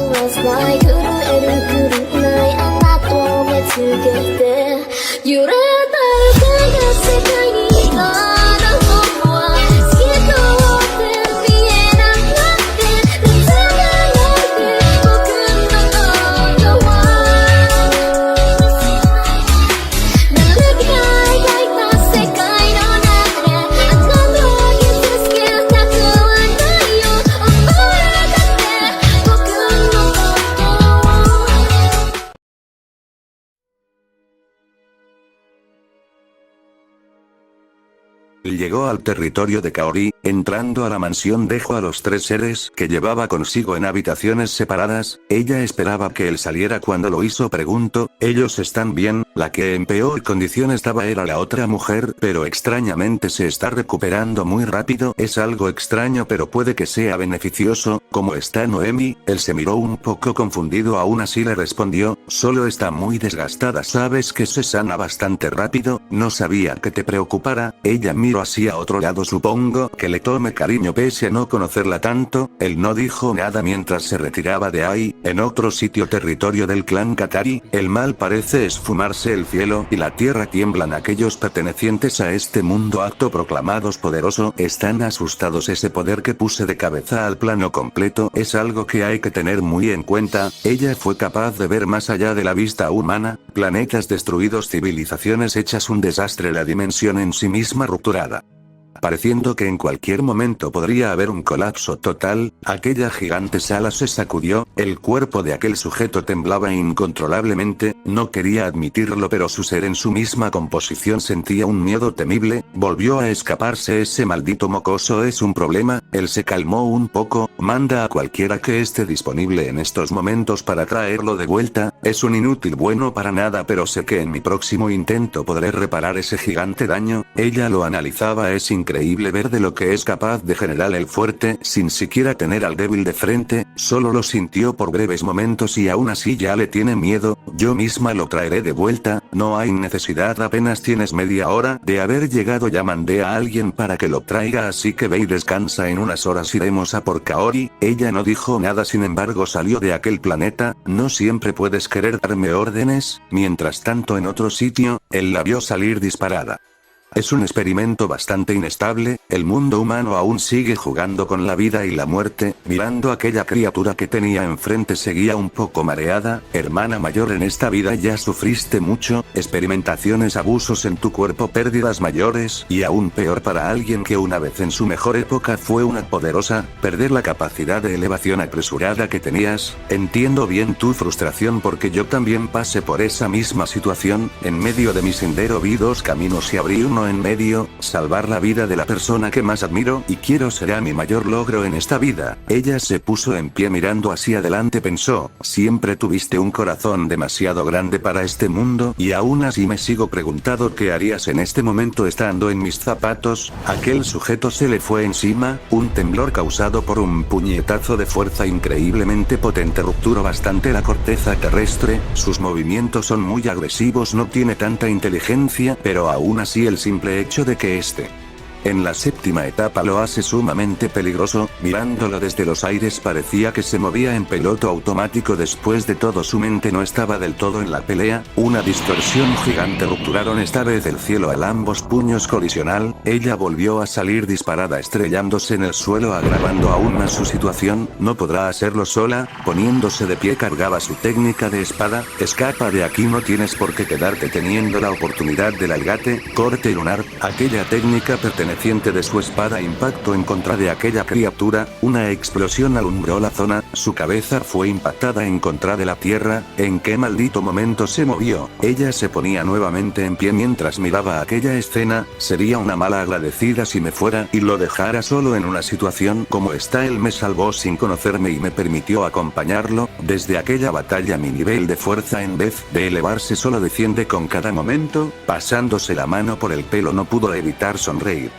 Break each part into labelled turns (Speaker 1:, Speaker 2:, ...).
Speaker 1: was like 震えるくるないあなたを見つけて揺れた手が世界にただ僕は透き通って見えなくて輝いて僕のことは誰かが描いた世界の中であなたを傷つけたくはないよ思えなくて僕のこと
Speaker 2: Llegó al territorio de Kaori, entrando a la mansión dejó a los tres seres que llevaba consigo en habitaciones separadas, ella esperaba que él saliera cuando lo hizo preguntó, ¿ellos están bien? La que en peor condición estaba era la otra mujer, pero extrañamente se está recuperando muy rápido, es algo extraño pero puede que sea beneficioso, ¿cómo está Noemi? Él se miró un poco confundido aún así le respondió, solo está muy desgastada sabes que se sana bastante rápido, no sabía que te preocupara, ella miró hacia otro lado supongo que le tome cariño pese a no conocerla tanto, él no dijo nada mientras se retiraba de ahí, en otro sitio territorio del clan Katari, el mal parece esfumarse el cielo y la tierra tiemblan aquellos pertenecientes a este mundo acto proclamados poderoso, están asustados ese poder que puse de cabeza al plano completo es algo que hay que tener muy en cuenta, ella fue capaz de ver más allá de la vista humana, planetas destruidos civilizaciones hechas un desastre la dimensión en sí misma rupturada. Pareciendo que en cualquier momento podría haber un colapso total, aquella gigante sala se sacudió, el cuerpo de aquel sujeto temblaba incontrolablemente, no quería admitirlo pero su ser en su misma composición sentía un miedo temible, volvió a escaparse ese maldito mocoso es un problema, él se calmó un poco, manda a cualquiera que esté disponible en estos momentos para traerlo de vuelta, es un inútil bueno para nada pero sé que en mi próximo intento podré reparar ese gigante daño, ella lo analizaba es increíble ver de lo que es capaz de generar el fuerte sin siquiera tener al débil de frente, solo lo sintió por breves momentos y aún así ya le tiene miedo, yo misma lo traeré de vuelta, no hay necesidad apenas tienes media hora de haber llegado ya mandé a alguien para que lo traiga así que ve y descansa en unas horas iremos a por Kaori, ella no dijo nada sin embargo salió de aquel planeta, no siempre puedes querer darme órdenes, mientras tanto en otro sitio, él la vio salir disparada. Es un experimento bastante inestable, el mundo humano aún sigue jugando con la vida y la muerte, mirando aquella criatura que tenía enfrente seguía un poco mareada, hermana mayor en esta vida ya sufriste mucho, experimentaciones abusos en tu cuerpo pérdidas mayores y aún peor para alguien que una vez en su mejor época fue una poderosa, perder la capacidad de elevación apresurada que tenías, entiendo bien tu frustración porque yo también pasé por esa misma situación, en medio de mi sendero vi dos caminos y abrí uno en medio, salvar la vida de la persona que más admiro y quiero será mi mayor logro en esta vida. Ella se puso en pie mirando hacia adelante pensó, siempre tuviste un corazón demasiado grande para este mundo y aún así me sigo preguntando qué harías en este momento estando en mis zapatos, aquel sujeto se le fue encima, un temblor causado por un puñetazo de fuerza increíblemente potente rupturó bastante la corteza terrestre, sus movimientos son muy agresivos no tiene tanta inteligencia pero aún así el simple hecho de que esté en la séptima etapa lo hace sumamente peligroso, mirándolo desde los aires parecía que se movía en piloto automático después de todo su mente no estaba del todo en la pelea, una distorsión gigante rupturaron esta vez el cielo al ambos puños colisional, ella volvió a salir disparada estrellándose en el suelo agravando aún más su situación, no podrá hacerlo sola, poniéndose de pie cargaba su técnica de espada, escapa de aquí no tienes por qué quedarte teniendo la oportunidad del algate, corte lunar, aquella técnica pertenece de su espada impactó en contra de aquella criatura, una explosión alumbró la zona, su cabeza fue impactada en contra de la tierra, ¿en qué maldito momento se movió? Ella se ponía nuevamente en pie mientras miraba aquella escena, sería una mala agradecida si me fuera y lo dejara solo en una situación como esta él me salvó sin conocerme y me permitió acompañarlo, desde aquella batalla mi nivel de fuerza en vez de elevarse solo desciende con cada momento, pasándose la mano por el pelo no pudo evitar sonreír.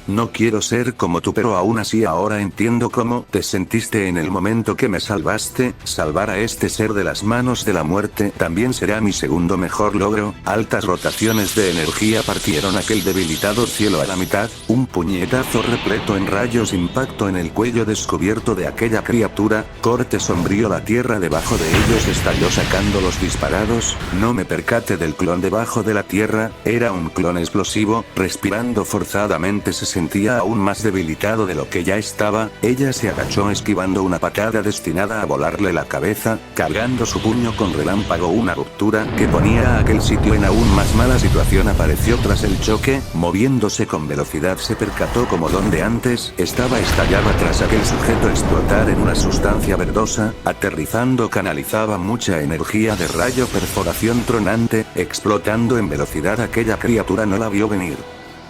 Speaker 2: No quiero ser como tú, pero aún así ahora entiendo cómo te sentiste en el momento que me salvaste. Salvar a este ser de las manos de la muerte también será mi segundo mejor logro. Altas rotaciones de energía partieron aquel debilitado cielo a la mitad. Un puñetazo repleto en rayos impacto en el cuello descubierto de aquella criatura. Corte sombrío, la tierra debajo de ellos estalló sacando los disparados. No me percaté del clon debajo de la tierra. Era un clon explosivo. Respirando forzadamente se sentía aún más debilitado de lo que ya estaba. Ella se agachó esquivando una patada destinada a volarle la cabeza, cargando su puño con relámpago. Una ruptura que ponía a aquel sitio en aún más mala situación apareció tras el choque. Moviéndose con velocidad se percató como donde antes estaba estallaba tras aquel sujeto explotar en una sustancia verdosa. Aterrizando canalizaba mucha energía de rayo perforación tronante, explotando en velocidad. Aquella criatura no la vio venir.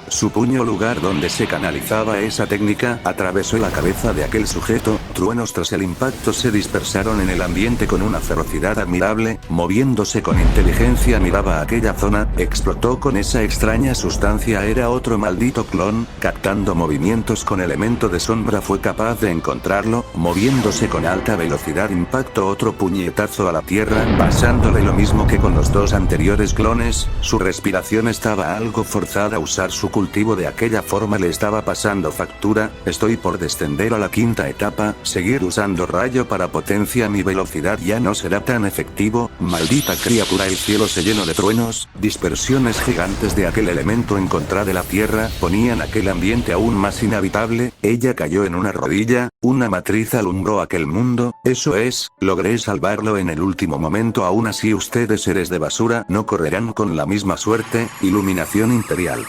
Speaker 2: Su puño, lugar donde se canalizaba esa técnica, atravesó la cabeza de aquel sujeto. Truenos tras el impacto se dispersaron en el ambiente con una ferocidad admirable. Moviéndose con inteligencia miraba aquella zona. Explotó con esa extraña sustancia. Era otro maldito clon. Captando movimientos con elemento de sombra fue capaz de encontrarlo. Moviéndose con alta velocidad impactó otro puñetazo a la tierra, pasándole lo mismo que con los dos anteriores clones. Su respiración estaba algo forzada. Usar su cultivo de aquella forma le estaba pasando factura. Estoy por descender a la quinta etapa. Seguir usando rayo para potencia mi velocidad ya no será tan efectivo. Maldita criatura. El cielo se llenó de truenos. Dispersiones gigantes de aquel elemento en contra de la tierra ponían aquel ambiente aún más inhabitable. Ella cayó en una rodilla. Una matriz alumbró aquel mundo. Eso es, logré salvarlo en el último momento. Aún así ustedes, seres de basura, no correrán con la misma suerte. Iluminación imperial.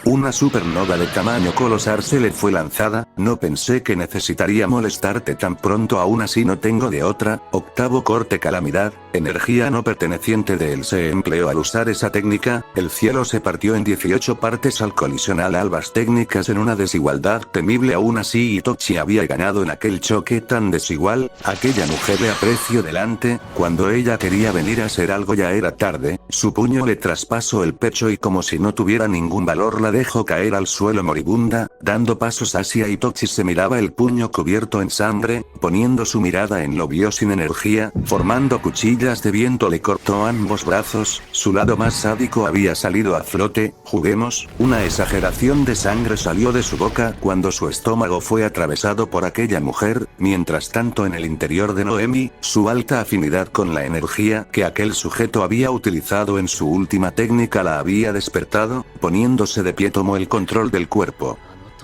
Speaker 2: Una supernova de tamaño colosal se le fue lanzada. No pensé que necesitaría molestarte tan pronto, aún así no tengo de otra. Octavo corte, calamidad. Energía no perteneciente de él se empleó al usar esa técnica. El cielo se partió en 18 partes al colisionar ambas técnicas en una desigualdad temible. Aún así Itochi había ganado en aquel choque tan desigual. Aquella mujer le apreció delante. Cuando ella quería venir a hacer algo ya era tarde. Su puño le traspasó el pecho y como si no tuviera ningún valor la dejó caer al suelo moribunda. Dando pasos hacia Itochi se miraba el puño cubierto en sangre. Poniendo su mirada en lo vio sin energía. Formando cuchillas de viento le cortó ambos brazos. Su lado más sádico había salido a flote. Juguemos. Una exageración de sangre salió de su boca cuando su estómago fue atravesado por aquella mujer. Mientras tanto, en el interior de Noemi, su alta afinidad con la energía que aquel sujeto había utilizado en su última técnica la había despertado. Poniéndose de pie tomó el control del cuerpo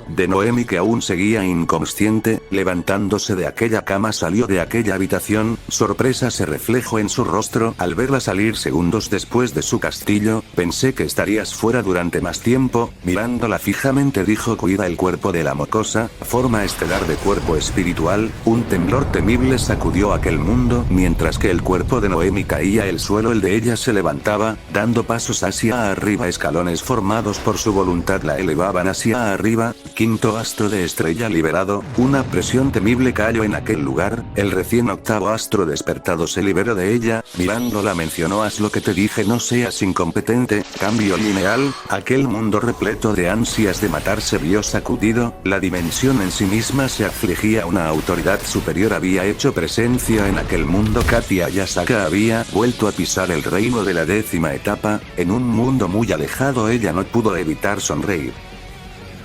Speaker 2: de Noemi, que aún seguía inconsciente. Levantándose de aquella cama salió de aquella habitación. Sorpresa se reflejó en su rostro al verla salir segundos después de su castillo. Pensé que estarías fuera durante más tiempo. Mirándola fijamente dijo: cuida el cuerpo de la mocosa, forma estelar de cuerpo espiritual. Un temblor temible sacudió aquel mundo. Mientras que el cuerpo de Noemi caía al suelo, el de ella se levantaba, dando pasos hacia arriba. Escalones formados por su voluntad la elevaban hacia arriba. Quinto astro de estrella liberado. Una presión temible cayó en aquel lugar. El recién octavo astro despertado se liberó de ella. Mirándola mencionó: haz lo que te dije, no seas incompetente. Cambio lineal. Aquel mundo repleto de ansias de matar se vio sacudido. La dimensión en sí misma se afligía. Una autoridad superior había hecho presencia en aquel mundo. Katia Yasaka había vuelto a pisar el reino de la 10ª etapa. En un mundo muy alejado ella no pudo evitar sonreír.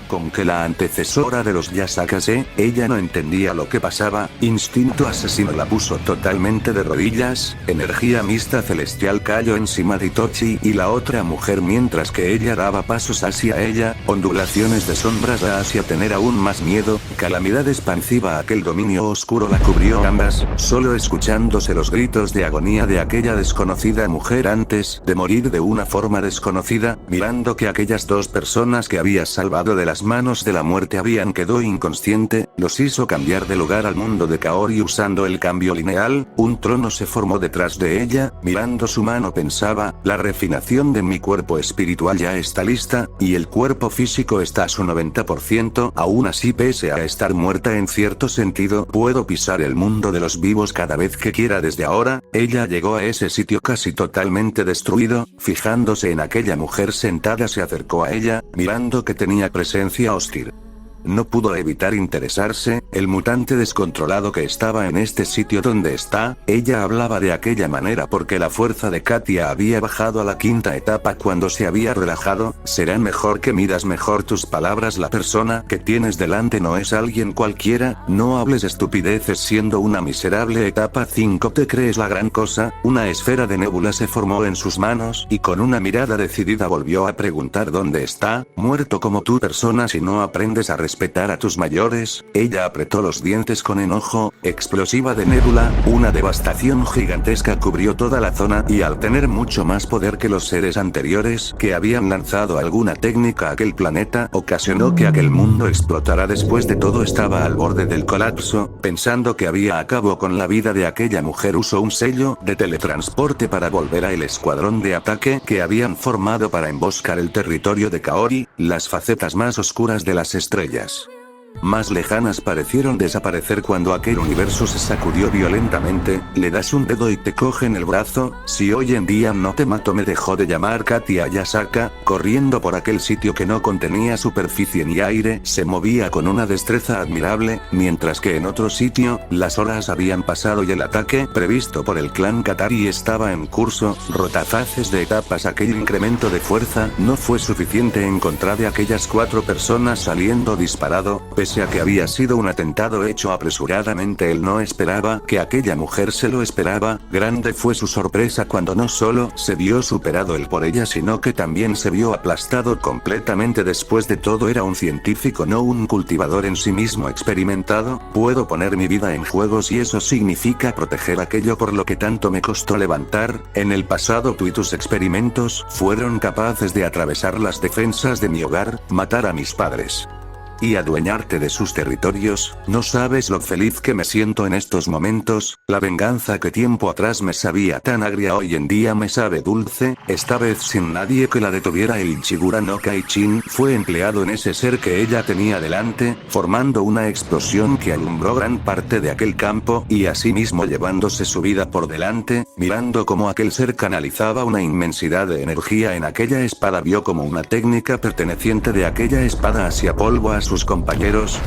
Speaker 2: Con que la antecesora de los Yasakase, ella no entendía lo que pasaba. Instinto asesino la puso totalmente de rodillas. Energía mixta celestial cayó encima de Itochi y la otra mujer mientras que ella daba pasos hacia ella. Ondulaciones de sombras hacia tener aún más miedo. Calamidad expansiva. Aquel dominio oscuro la cubrió ambas, solo escuchándose los gritos de agonía de aquella desconocida mujer antes de morir de una forma desconocida. Mirando que aquellas dos personas que había salvado de las manos de la muerte habían quedado inconsciente, los hizo cambiar de lugar al mundo de Kaori usando el cambio lineal. Un trono se formó detrás de ella. Mirando su mano pensaba: la refinación de mi cuerpo espiritual ya está lista, y el cuerpo físico está a su 90%. Aún así, pese a estar muerta en cierto sentido, puedo pisar el mundo de los vivos cada vez que quiera desde ahora. Ella llegó a ese sitio casi totalmente destruido. Fijándose en aquella mujer sentada se acercó a ella, mirando que tenía presencia hostil. no pudo evitar interesarse, el mutante descontrolado que estaba en este sitio donde está. Ella hablaba de aquella manera porque la fuerza de Katia había bajado a la quinta etapa cuando se había relajado. Será mejor que midas mejor tus palabras, la persona que tienes delante no es alguien cualquiera, no hables estupideces siendo una miserable etapa 5. ¿Te crees la gran cosa? Una esfera de nébula se formó en sus manos y con una mirada decidida volvió a preguntar ¿dónde está? Muerto como tú persona si no aprendes a respetar a tus mayores. Ella apretó los dientes con enojo. Explosiva de nébula, una devastación gigantesca cubrió toda la zona y al tener mucho más poder que los seres anteriores que habían lanzado alguna técnica a aquel planeta, ocasionó que aquel mundo explotara. Después de todo estaba al borde del colapso. Pensando que había acabado con la vida de aquella mujer, usó un sello de teletransporte para volver al escuadrón de ataque que habían formado para emboscar el territorio de Kaori. Las facetas más oscuras de las estrellas más lejanas parecieron desaparecer cuando aquel universo se sacudió violentamente. Le das un dedo y te cogen el brazo. Si hoy en día no te mato, me dejó de llamar Katia Yasaka, corriendo por aquel sitio que no contenía superficie ni aire. Se movía con una destreza admirable, mientras que en otro sitio, las horas habían pasado y el ataque previsto por el clan Katari estaba en curso. Rotafaces de etapas. Aquel incremento de fuerza no fue suficiente en contra de aquellas 4 personas saliendo disparado. Pese a que había sido un atentado hecho apresuradamente, él no esperaba que aquella mujer se lo esperaba. Grande fue su sorpresa cuando no solo se vio superado él por ella, sino que también se vio aplastado completamente. Después de todo era un científico, no un cultivador en sí mismo experimentado. Puedo poner mi vida en juego si eso significa proteger aquello por lo que tanto me costó levantar. En el pasado tú y tus experimentos fueron capaces de atravesar las defensas de mi hogar, matar a mis padres y adueñarte de sus territorios. No sabes lo feliz que me siento en estos momentos. La venganza que tiempo atrás me sabía tan agria hoy en día me sabe dulce, esta vez sin nadie que la detuviera. El Ichigura no Kaichin fue empleado en ese ser que ella tenía delante, formando una explosión que alumbró gran parte de aquel campo, y asimismo llevándose su vida por delante. Mirando cómo aquel ser canalizaba una inmensidad de energía en aquella espada, vio como una técnica perteneciente de aquella espada hacía polvo a sus compañeros.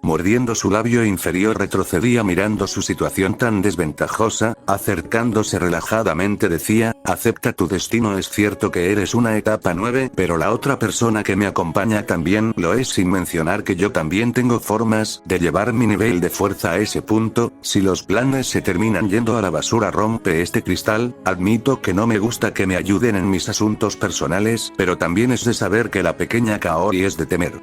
Speaker 2: Mordiendo su labio inferior retrocedía mirando su situación tan desventajosa. Acercándose relajadamente decía: acepta tu destino. Es cierto que eres una etapa 9, pero la otra persona que me acompaña también lo es, sin mencionar que yo también tengo formas de llevar mi nivel de fuerza a ese punto. Si los planes se terminan yendo a la basura, rompe este cristal. Admito que no me gusta que me ayuden en mis asuntos personales, pero también es de saber que la pequeña Kaori es de temer.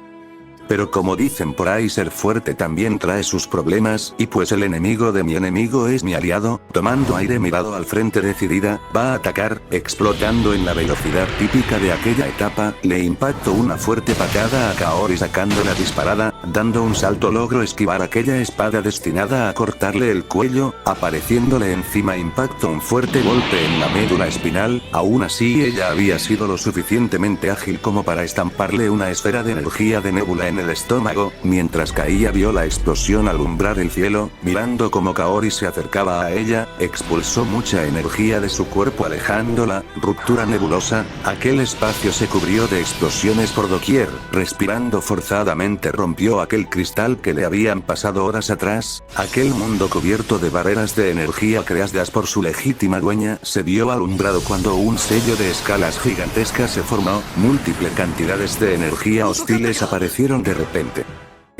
Speaker 2: Pero como dicen por ahí, ser fuerte también trae sus problemas, y pues el enemigo de mi enemigo es mi aliado. Tomando aire, mirado al frente decidida, va a atacar, explotando en la velocidad típica de aquella etapa. Le impactó una fuerte patada a Kaori sacándola disparada. Dando un salto logró esquivar aquella espada destinada a cortarle el cuello, apareciéndole encima. Impactó un fuerte golpe en la médula espinal. Aún así ella había sido lo suficientemente ágil como para estamparle una esfera de energía de nébula en el estómago. Mientras caía, vio la explosión alumbrar el cielo. Mirando como Kaori se acercaba a ella, expulsó mucha energía de su cuerpo alejándola. Ruptura nebulosa. Aquel espacio se cubrió de explosiones por doquier. Respirando forzadamente rompió aquel cristal que le habían pasado horas atrás. Aquel mundo cubierto de barreras de energía creadas por su legítima dueña se vio alumbrado cuando un sello de escalas gigantescas se formó. Múltiples cantidades de energía hostiles aparecieron de repente,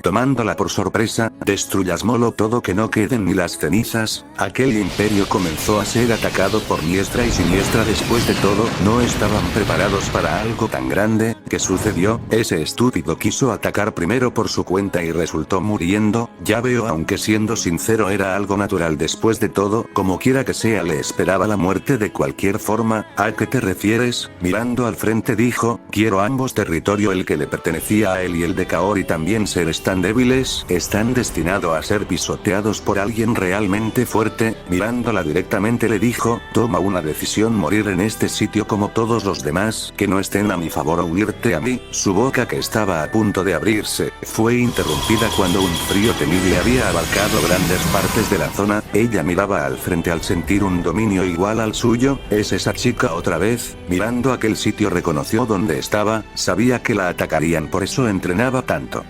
Speaker 2: tomándola por sorpresa. Destruyasmolo todo, que no queden ni las cenizas. Aquel imperio comenzó a ser atacado por diestra y siniestra. Después de todo, no estaban preparados para algo tan grande. ¿Qué sucedió? Ese estúpido quiso atacar primero por su cuenta y resultó muriendo. Ya veo, aunque siendo sincero era algo natural. Después de todo, como quiera que sea, le esperaba la muerte de cualquier forma. ¿A qué te refieres? Mirando al frente dijo: quiero ambos territorio, el que le pertenecía a él y el de Kaori también, ser están tan débiles, están destinados a ser pisoteados por alguien realmente fuerte. Mirándola directamente le dijo, toma una decisión: morir en este sitio como todos los demás, que no estén a mi favor, o unirte a mí. Su boca, que estaba a punto de abrirse, fue interrumpida cuando un frío temible había abarcado grandes partes de la zona. Ella miraba al frente al sentir un dominio igual al suyo. ¿Es esa chica otra vez? Mirando aquel sitio reconoció dónde estaba, sabía que la atacarían, por eso entrenaba tanto.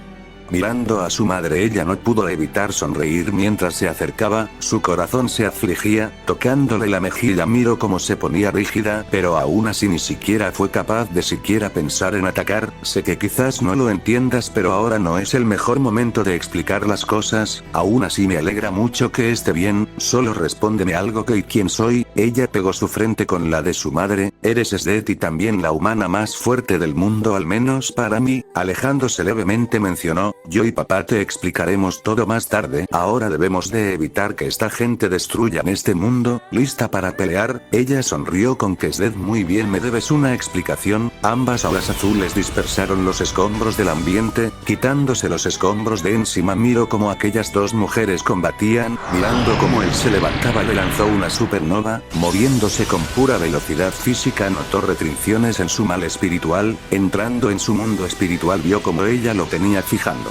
Speaker 2: Mirando a su madre, ella no pudo evitar sonreír mientras se acercaba. Su corazón se afligía, tocándole la mejilla. Miró cómo se ponía rígida, pero aún así ni siquiera fue capaz de siquiera pensar en atacar. Sé que quizás no lo entiendas, pero ahora no es el mejor momento de explicar las cosas. Aún así me alegra mucho que esté bien, solo respóndeme algo: ¿qué y quién soy? Ella pegó su frente con la de su madre. Eres Sdet y también la humana más fuerte del mundo, al menos para mí. Alejándose levemente mencionó, yo y papá te explicaremos todo más tarde. Ahora debemos de evitar que esta gente destruyan este mundo. ¿Lista para pelear? Ella sonrió con que Sdet, muy bien, me debes una explicación. Ambas olas azules dispersaron los escombros del ambiente, quitándose los escombros de encima. Miró cómo aquellas dos mujeres combatían. Mirando cómo él se levantaba, le lanzó una supernova, moviéndose con pura velocidad física. Notó restricciones en su mal espiritual. Entrando en su mundo espiritual, vio como ella lo tenía fijando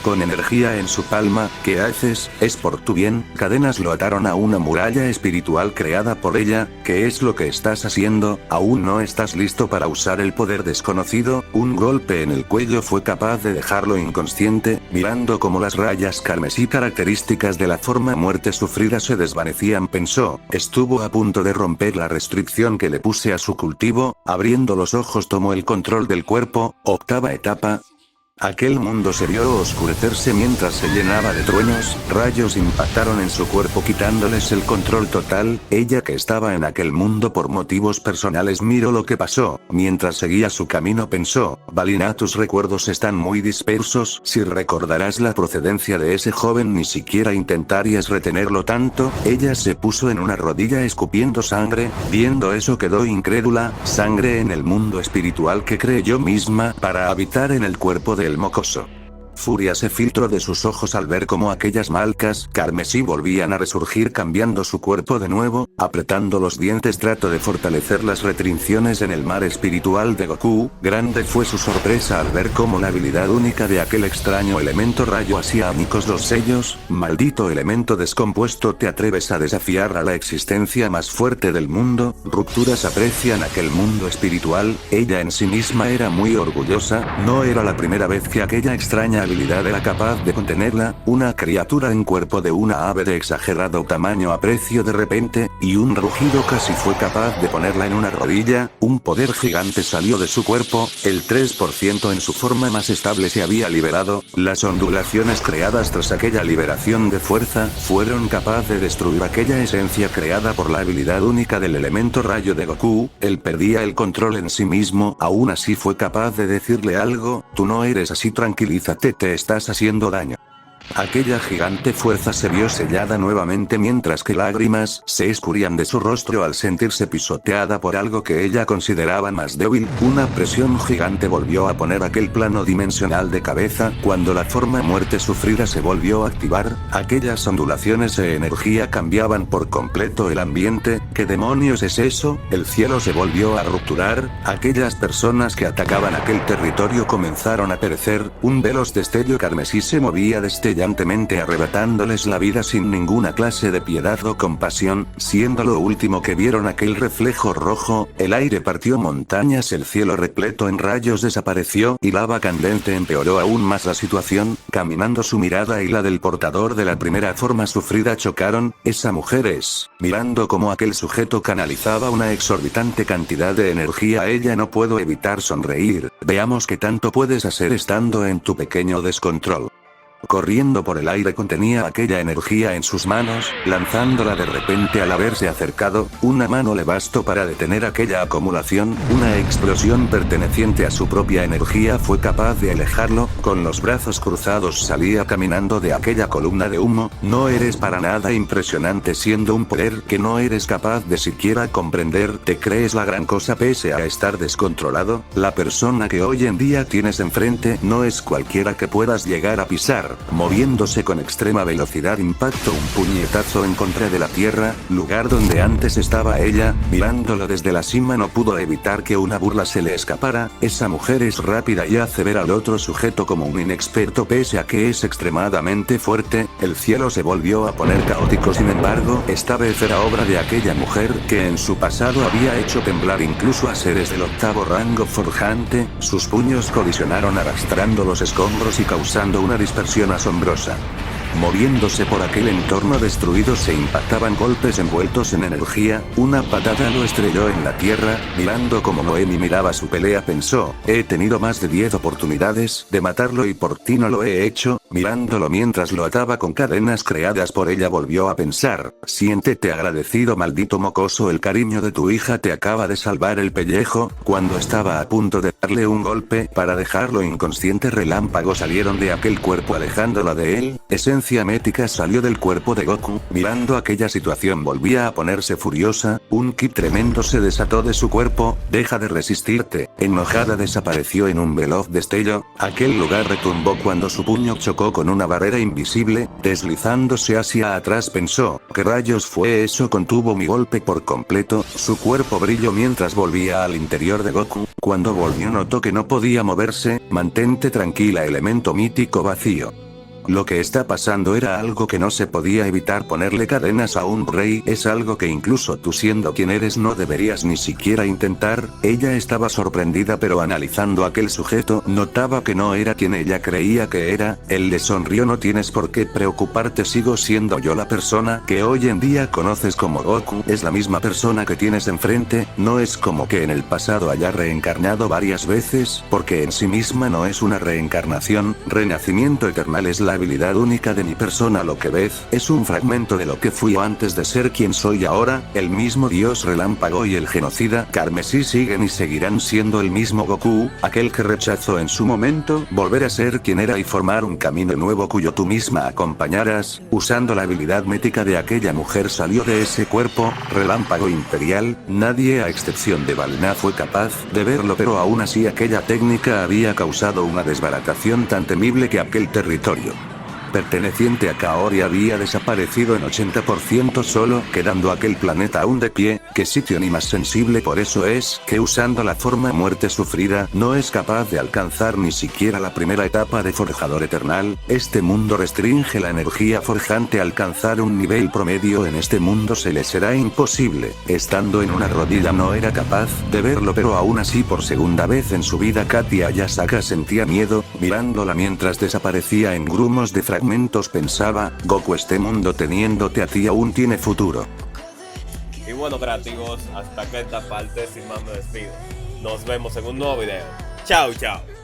Speaker 2: con energía en su palma. ¿Qué haces? Es por tu bien. Cadenas lo ataron a una muralla espiritual creada por ella. ¿Qué es lo que estás haciendo? ¿Aún no estás listo para usar el poder desconocido? Un golpe en el cuello fue capaz de dejarlo inconsciente. Mirando cómo las rayas carmesí características de la forma muerte sufrida se desvanecían, pensó, estuvo a punto de romper la restricción que le puse a su cultivo. Abriendo los ojos, tomó el control del cuerpo. Octava etapa. Aquel mundo se vio oscurecerse mientras se llenaba de truenos. Rayos impactaron en su cuerpo quitándoles el control total. Ella, que estaba en aquel mundo por motivos personales, miró lo que pasó. Mientras seguía su camino pensó, Valina, tus recuerdos están muy dispersos. Si recordarás la procedencia de ese joven, ni siquiera intentarías retenerlo tanto. Ella se puso en una rodilla escupiendo sangre. Viendo eso quedó incrédula. Sangre en el mundo espiritual que creyó misma para habitar en el cuerpo de el mocoso. Furia se filtró de sus ojos al ver cómo aquellas marcas carmesí volvían a resurgir, cambiando su cuerpo de nuevo. Apretando los dientes trató de fortalecer las restricciones en el mar espiritual de Goku. Grande fue su sorpresa al ver cómo la habilidad única de aquel extraño elemento rayo hacía añicos los sellos. Maldito elemento descompuesto, ¿te atreves a desafiar a la existencia más fuerte del mundo? Rupturas aprecian aquel mundo espiritual. Ella en sí misma era muy orgullosa. No era la primera vez que aquella extraña habilidad era capaz de contenerla. Una criatura en cuerpo de una ave de exagerado tamaño apreció de repente, y un rugido casi fue capaz de ponerla en una rodilla. Un poder gigante salió de su cuerpo. El 3% en su forma más estable se había liberado. Las ondulaciones creadas tras aquella liberación de fuerza fueron capaces de destruir aquella esencia creada por la habilidad única del elemento rayo de Goku. Él perdía el control en sí mismo. Aún así fue capaz de decirle algo, tú no eres así, tranquilízate, te estás haciendo daño. Aquella gigante fuerza se vio sellada nuevamente mientras que lágrimas se escurrían de su rostro al sentirse pisoteada por algo que ella consideraba más débil. Una presión gigante volvió a poner aquel plano dimensional de cabeza. Cuando la forma muerte sufrida se volvió a activar, aquellas ondulaciones de energía cambiaban por completo el ambiente. ¿Qué demonios es eso? El cielo se volvió a rupturar. Aquellas personas que atacaban aquel territorio comenzaron a perecer. Un veloz destello carmesí se movía destellantemente, arrebatándoles la vida sin ninguna clase de piedad o compasión. Siendo lo último que vieron aquel reflejo rojo, el aire partió montañas, el cielo repleto en rayos desapareció, y lava candente empeoró aún más la situación. Caminando, su mirada y la del portador de la primera forma sufrida chocaron. Esa mujer es. Mirando cómo aquel sujeto canalizaba una exorbitante cantidad de energía, ella no pudo evitar sonreír. Veamos qué tanto puedes hacer estando en tu pequeño descontrol. corriendo por el aire contenía aquella energía en sus manos, lanzándola de repente al haberse acercado, una mano le bastó para detener aquella acumulación, una explosión perteneciente a su propia energía fue capaz de alejarlo, con los brazos cruzados salía caminando de aquella columna de humo, no eres para nada impresionante siendo un poder que no eres capaz de siquiera comprender, te crees la gran cosa pese a estar descontrolado, la persona que hoy en día tienes enfrente no es cualquiera que puedas llegar a pisar, moviéndose con extrema velocidad impactó un puñetazo en contra de la tierra, lugar donde antes estaba ella, mirándolo desde la cima no pudo evitar que una burla se le escapara, esa mujer es rápida y hace ver al otro sujeto como un inexperto pese a que es extremadamente fuerte, el cielo se volvió a poner caótico sin embargo, esta vez era obra de aquella mujer que en su pasado había hecho temblar incluso a seres del octavo rango forjante, sus puños colisionaron arrastrando los escombros y causando una dispersión asombrosa. Moviéndose por aquel entorno destruido se impactaban golpes envueltos en energía, una patada lo estrelló en la tierra, mirando como Noemi miraba su pelea pensó, he tenido más de 10 oportunidades de matarlo y por ti no lo he hecho, mirándolo mientras lo ataba con cadenas creadas por ella volvió a pensar, siéntete agradecido maldito mocoso el cariño de tu hija te acaba de salvar el pellejo, cuando estaba a punto de darle un golpe para dejarlo inconsciente relámpagos salieron de aquel cuerpo alejándola de él, esencia mética salió del cuerpo de Goku, mirando aquella situación volvía a ponerse furiosa, un ki tremendo se desató de su cuerpo, deja de resistirte, enojada desapareció en un veloz destello, aquel lugar retumbó cuando su puño chocó con una barrera invisible, deslizándose hacia atrás pensó, ¿qué rayos fue eso? Contuvo mi golpe por completo, su cuerpo brilló mientras volvía al interior de Goku, cuando volvió notó que no podía moverse, mantente tranquila elemento mítico vacío. Lo que está pasando era algo que no se podía evitar ponerle cadenas a un rey es algo que incluso tú siendo quien eres no deberías ni siquiera intentar, ella estaba sorprendida pero analizando a aquel sujeto notaba que no era quien ella creía que era, él le sonrió no tienes por qué preocuparte sigo siendo yo la persona que hoy en día conoces como Goku es la misma persona que tienes enfrente, no es como que en el pasado haya reencarnado varias veces, porque en sí misma no es una reencarnación, renacimiento eternal es la habilidad única de mi persona lo que ves, es un fragmento de lo que fui antes de ser quien soy ahora, el mismo dios relámpago y el genocida carmesí siguen y seguirán siendo el mismo Goku, aquel que rechazó en su momento, volver a ser quien era y formar un camino nuevo cuyo tú misma acompañarás, usando la habilidad mítica de aquella mujer salió de ese cuerpo, relámpago imperial, nadie a excepción de Balna fue capaz de verlo pero aún así aquella técnica había causado una desbaratación tan temible que aquel territorio perteneciente a Kaori había desaparecido en 80% solo, quedando aquel planeta aún de pie, qué sitio ni más sensible por eso es que usando la forma muerte sufrida no es capaz de alcanzar ni siquiera la primera etapa de forjador eternal, este mundo restringe la energía forjante alcanzar un nivel promedio en este mundo se le será imposible, estando en una rodilla no era capaz de verlo pero aún así por segunda vez en su vida Katia Yasaka sentía miedo, mirándola mientras desaparecía en grumos de fragmentos pensaba, Goku este mundo teniéndote a ti aún tiene futuro.
Speaker 3: Y bueno creativos, hasta que esta parte sin más me despido. Nos vemos en un nuevo video. Chao, chao.